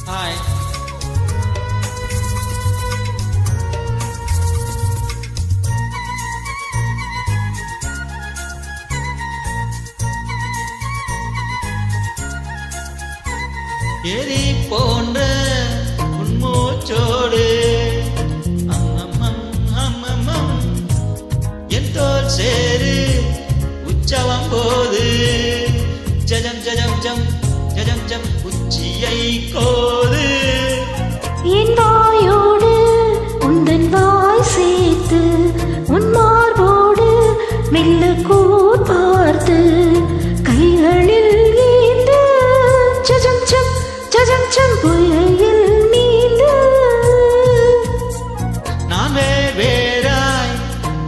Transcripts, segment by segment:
Hi. எரி போன்ற உன்மூச்சோடு என் தோல் சேரு உச்சவம் போது ஜஜம் ஜஜம் ஜம் ஜஜம் ஜம் உச்சியை கோது என் வாயோடு உந்தன் வாய் சேர்த்து உன் மார்போடு மெல்ல கூர் பார்த்து கைகளில் ஏந்து ஜஜம் ஜம் ஜஜம் ஜம் புயலில் நீந்து நான் வேறாய்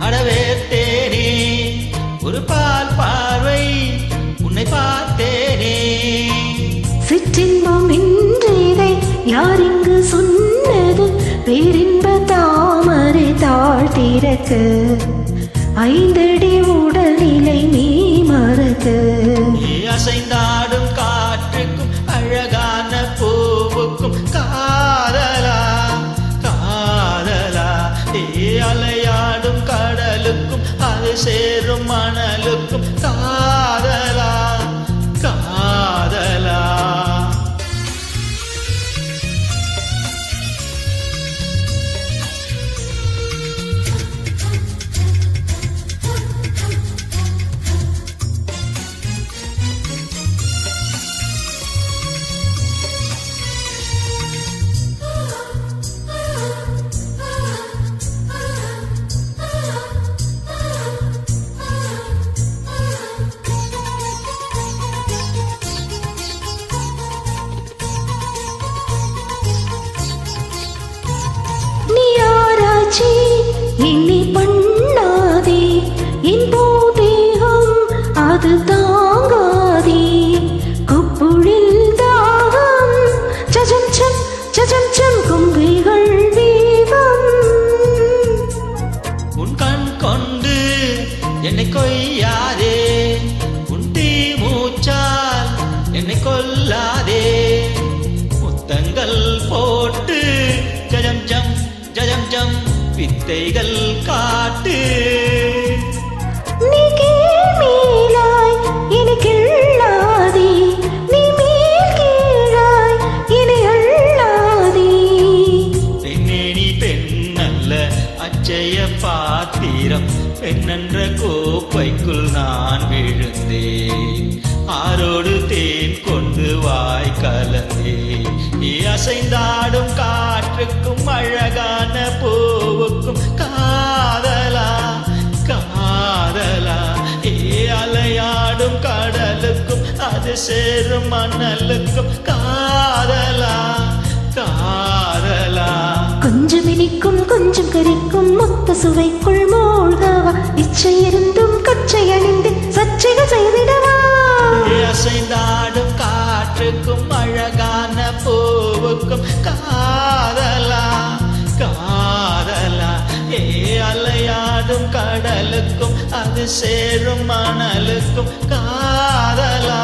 அடவேத்தேனே ஒரு பால் பார்வை உன்னை பார்த்தேனே சிற்றின்பம் இன்றைதை யார் இங்கு சொன்னது பேரின்ப தாமரை தாழ்த்திறக்க ஐந்தடி உடல்நிலை நீ மறக்க நீ அசைந்தாடும் காற்றுக்கும் அழகான பூவுக்கும் காதலா காதலா அலையாடும் கடலுக்கும் அது சேரும் மணலுக்கும் காதலா காதலா என்னை பண்ணாதே என் போதேகம் அது தாங்காதே கொப்புளில் தாகம் ஜஜம் ஜம் ஜஜம் ஜம் கொங்கைகள் வேகம் உன் கண் கொண்டு என்னை கொய்யாதே உன் தீ மூச்சால் என்னை கொல்லாதே முத்தங்கள் போட்டு ஜஜம் ஜம் ஜஜம் ஜம் வித்தைகள் காட்டு நீ மேலாய் எனக்கு இல்லாதே நீ மேல் கீழாய் என்னை அள்ளாதே பெண்ணே நீ பெண்ணல்ல அச்சய பாத்திரம் பெண்ணென்ற கோப்பைக்குள் நான் விழுந்தேன் ஆரோடு தேன் கொண்டு வாய் கலந்தே நீ அசைந்தாடும் காற்றுக்கும் அழகான பூவுக்கும் காதலா காதலா அலையாடும் கடலுக்கும் அது சேரும் மணலுக்கும் காதலா காதலா கொஞ்சம் இனிக்கும் கொஞ்சம் கரிக்கும் மொத்த சுவைக்குள் மூழ்கவா இச்சை இருந்தும் கச்சை அணிந்து சச்சைகள் செய்திடவா அசைந்தாடும் காற்றுக்கும் அழகான பூவுக்கும் காதலா காதலா அலையாடும் கடலுக்கும் அது சேரும் மணலுக்கும் காதலா